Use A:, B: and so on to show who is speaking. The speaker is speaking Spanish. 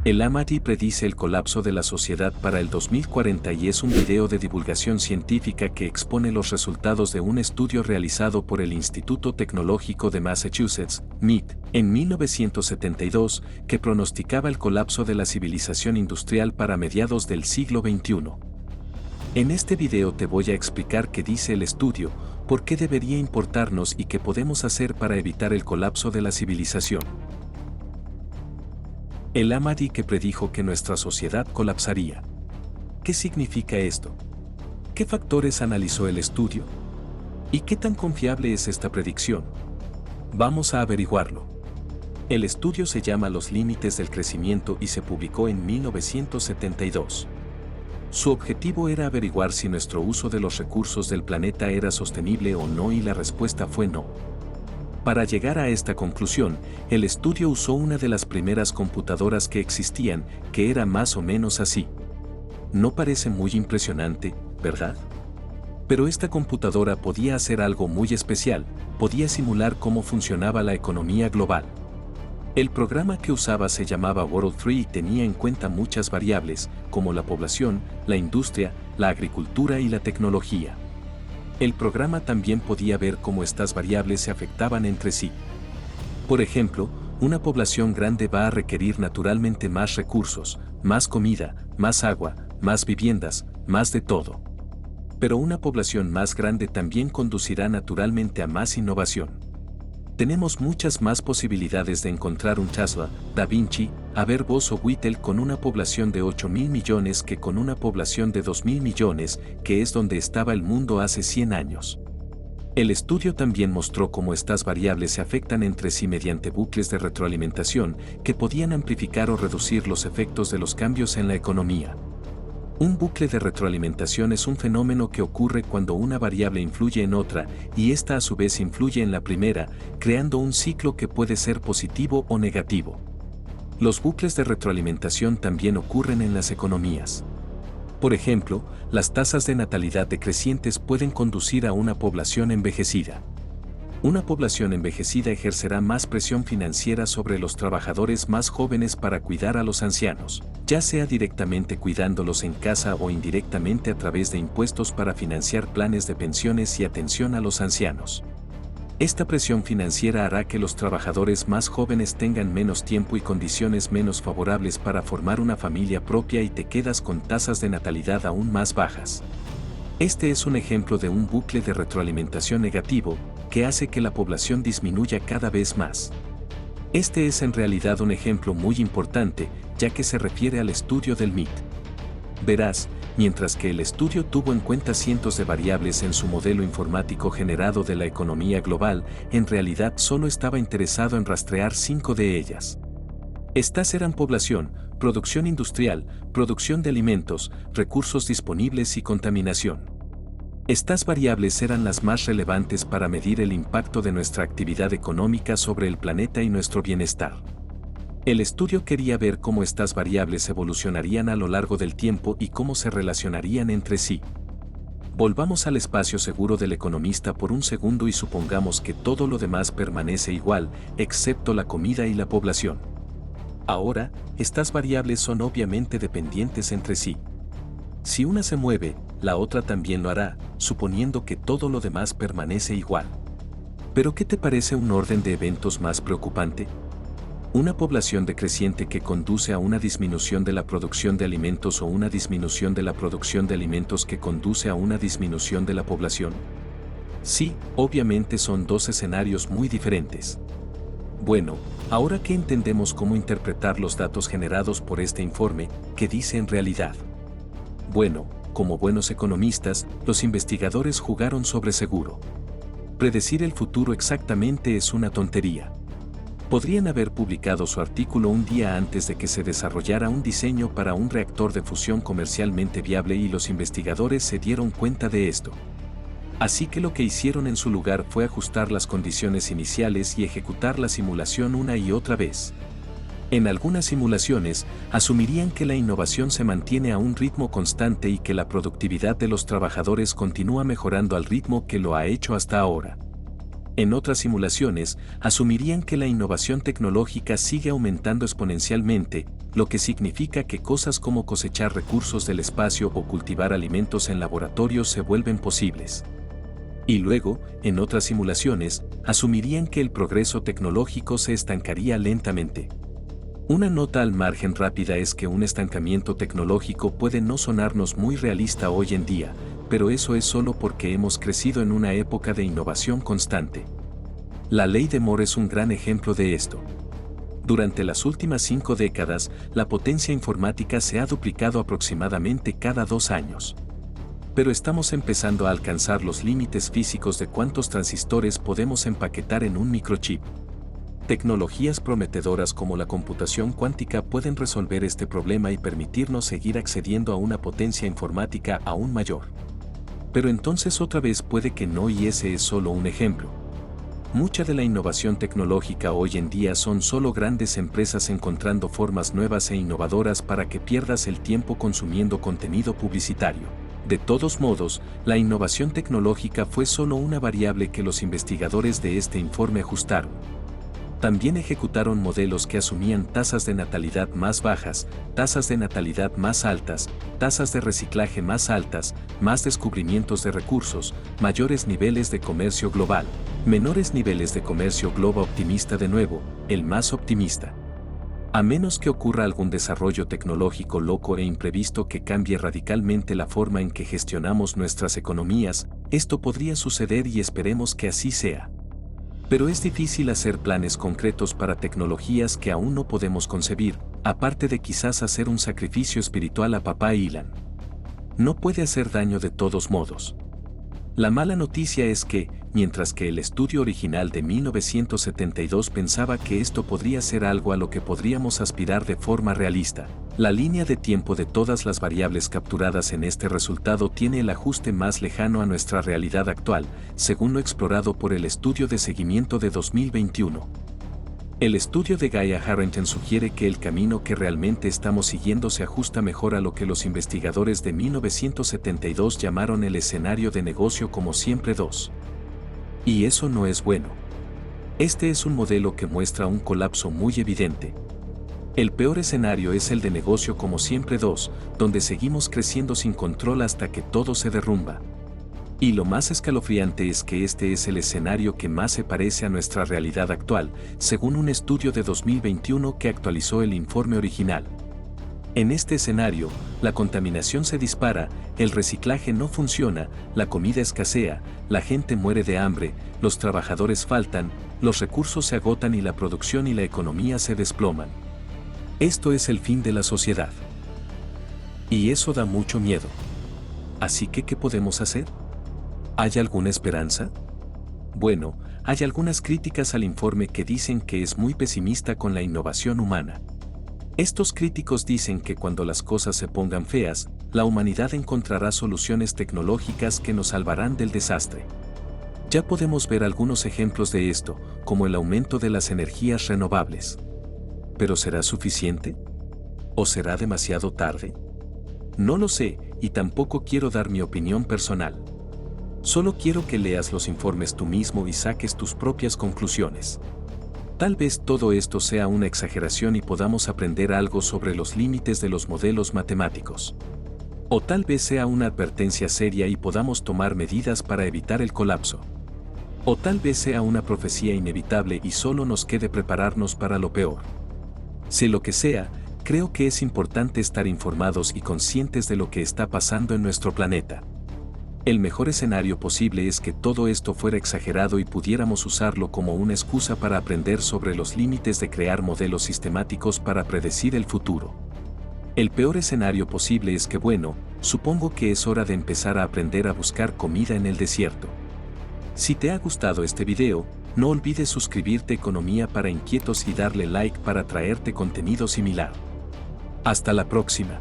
A: El Amati predice el colapso de la sociedad para el 2040 y es un video de divulgación científica que expone los resultados de un estudio realizado por el Instituto Tecnológico de Massachusetts, MIT, en 1972, que pronosticaba el colapso de la civilización industrial para mediados del siglo XXI. En este video te voy a explicar qué dice el estudio, por qué debería importarnos y qué podemos hacer para evitar el colapso de la civilización. El Amati que predijo que nuestra sociedad colapsaría. ¿Qué significa esto? ¿Qué factores analizó el estudio? ¿Y qué tan confiable es esta predicción? Vamos a averiguarlo. El estudio se llama Los límites del crecimiento y se publicó en 1972. Su objetivo era averiguar si nuestro uso de los recursos del planeta era sostenible o no y la respuesta fue no. Para llegar a esta conclusión, el estudio usó una de las primeras computadoras que existían, que era más o menos así. No parece muy impresionante, ¿verdad? Pero esta computadora podía hacer algo muy especial, podía simular cómo funcionaba la economía global. El programa que usaba se llamaba World 3 y tenía en cuenta muchas variables, como la población, la industria, la agricultura y la tecnología. El programa también podía ver cómo estas variables se afectaban entre sí. Por ejemplo, una población grande va a requerir naturalmente más recursos, más comida, más agua, más viviendas, más de todo. Pero una población más grande también conducirá naturalmente a más innovación. Tenemos muchas más posibilidades de encontrar un Tesla, Da Vinci, Haber-Bosch o Whittle con una población de 8.000 millones que con una población de 2.000 millones, que es donde estaba el mundo hace 100 años. El estudio también mostró cómo estas variables se afectan entre sí mediante bucles de retroalimentación que podían amplificar o reducir los efectos de los cambios en la economía. Un bucle de retroalimentación es un fenómeno que ocurre cuando una variable influye en otra y esta a su vez influye en la primera, creando un ciclo que puede ser positivo o negativo. Los bucles de retroalimentación también ocurren en las economías. Por ejemplo, las tasas de natalidad decrecientes pueden conducir a una población envejecida. Una población envejecida ejercerá más presión financiera sobre los trabajadores más jóvenes para cuidar a los ancianos, ya sea directamente cuidándolos en casa o indirectamente a través de impuestos para financiar planes de pensiones y atención a los ancianos. Esta presión financiera hará que los trabajadores más jóvenes tengan menos tiempo y condiciones menos favorables para formar una familia propia y te quedas con tasas de natalidad aún más bajas. Este es un ejemplo de un bucle de retroalimentación negativo, que hace que la población disminuya cada vez más. Este es en realidad un ejemplo muy importante, ya que se refiere al estudio del MIT. Verás, mientras que el estudio tuvo en cuenta cientos de variables en su modelo informático generado de la economía global, en realidad solo estaba interesado en rastrear 5 de ellas. Estas eran población, producción industrial, producción de alimentos, recursos disponibles y contaminación. Estas variables eran las más relevantes para medir el impacto de nuestra actividad económica sobre el planeta y nuestro bienestar. El estudio quería ver cómo estas variables evolucionarían a lo largo del tiempo y cómo se relacionarían entre sí. Volvamos al espacio seguro del economista por un segundo y supongamos que todo lo demás permanece igual, excepto la comida y la población. Ahora, estas variables son obviamente dependientes entre sí. Si una se mueve, la otra también lo hará, suponiendo que todo lo demás permanece igual. ¿Pero qué te parece un orden de eventos más preocupante? Una población decreciente que conduce a una disminución de la producción de alimentos o una disminución de la producción de alimentos que conduce a una disminución de la población. Sí, obviamente son dos escenarios muy diferentes. Bueno, ahora que entendemos cómo interpretar los datos generados por este informe, ¿qué dice en realidad? Bueno, como buenos economistas, los investigadores jugaron sobre seguro. Predecir el futuro exactamente es una tontería. Podrían haber publicado su artículo un día antes de que se desarrollara un diseño para un reactor de fusión comercialmente viable y los investigadores se dieron cuenta de esto. Así que lo que hicieron en su lugar fue ajustar las condiciones iniciales y ejecutar la simulación una y otra vez. En algunas simulaciones, asumirían que la innovación se mantiene a un ritmo constante y que la productividad de los trabajadores continúa mejorando al ritmo que lo ha hecho hasta ahora. En otras simulaciones, asumirían que la innovación tecnológica sigue aumentando exponencialmente, lo que significa que cosas como cosechar recursos del espacio o cultivar alimentos en laboratorios se vuelven posibles. Y luego, en otras simulaciones, asumirían que el progreso tecnológico se estancaría lentamente. Una nota al margen rápida es que un estancamiento tecnológico puede no sonarnos muy realista hoy en día, pero eso es solo porque hemos crecido en una época de innovación constante. La ley de Moore es un gran ejemplo de esto. Durante las últimas 5 décadas, la potencia informática se ha duplicado aproximadamente cada 2 años. Pero estamos empezando a alcanzar los límites físicos de cuántos transistores podemos empaquetar en un microchip. Tecnologías prometedoras como la computación cuántica pueden resolver este problema y permitirnos seguir accediendo a una potencia informática aún mayor. Pero entonces otra vez puede que no, y ese es solo un ejemplo. Mucha de la innovación tecnológica hoy en día son solo grandes empresas encontrando formas nuevas e innovadoras para que pierdas el tiempo consumiendo contenido publicitario. De todos modos, la innovación tecnológica fue solo una variable que los investigadores de este informe ajustaron. También ejecutaron modelos que asumían tasas de natalidad más bajas, tasas de natalidad más altas, tasas de reciclaje más altas, más descubrimientos de recursos, mayores niveles de comercio global, menores niveles de comercio global optimista, de nuevo, el más optimista. A menos que ocurra algún desarrollo tecnológico loco e imprevisto que cambie radicalmente la forma en que gestionamos nuestras economías, esto podría suceder y esperemos que así sea. Pero es difícil hacer planes concretos para tecnologías que aún no podemos concebir, aparte de quizás hacer un sacrificio espiritual a papá Elon. No puede hacer daño de todos modos. La mala noticia es que, mientras que el estudio original de 1972 pensaba que esto podría ser algo a lo que podríamos aspirar de forma realista, la línea de tiempo de todas las variables capturadas en este resultado tiene el ajuste más lejano a nuestra realidad actual, según lo explorado por el estudio de seguimiento de 2021. El estudio de Gaia Harrington sugiere que el camino que realmente estamos siguiendo se ajusta mejor a lo que los investigadores de 1972 llamaron el escenario de negocio como siempre 2. Y eso no es bueno. Este es un modelo que muestra un colapso muy evidente. El peor escenario es el de negocio como siempre 2, donde seguimos creciendo sin control hasta que todo se derrumba. Y lo más escalofriante es que este es el escenario que más se parece a nuestra realidad actual, según un estudio de 2021 que actualizó el informe original. En este escenario, la contaminación se dispara, el reciclaje no funciona, la comida escasea, la gente muere de hambre, los trabajadores faltan, los recursos se agotan y la producción y la economía se desploman. Esto es el fin de la sociedad. Y eso da mucho miedo. Así que, ¿qué podemos hacer? ¿Hay alguna esperanza? Bueno, hay algunas críticas al informe que dicen que es muy pesimista con la innovación humana. Estos críticos dicen que cuando las cosas se pongan feas, la humanidad encontrará soluciones tecnológicas que nos salvarán del desastre. Ya podemos ver algunos ejemplos de esto, como el aumento de las energías renovables. ¿Pero será suficiente? ¿O será demasiado tarde? No lo sé, y tampoco quiero dar mi opinión personal. Solo quiero que leas los informes tú mismo y saques tus propias conclusiones. Tal vez todo esto sea una exageración y podamos aprender algo sobre los límites de los modelos matemáticos. O tal vez sea una advertencia seria y podamos tomar medidas para evitar el colapso. O tal vez sea una profecía inevitable y solo nos quede prepararnos para lo peor. Sea lo que sea, creo que es importante estar informados y conscientes de lo que está pasando en nuestro planeta. El mejor escenario posible es que todo esto fuera exagerado y pudiéramos usarlo como una excusa para aprender sobre los límites de crear modelos sistemáticos para predecir el futuro. El peor escenario posible es que, bueno, supongo que es hora de empezar a aprender a buscar comida en el desierto. Si te ha gustado este video, no olvides suscribirte a Economía para Inquietos y darle like para traerte contenido similar. Hasta la próxima.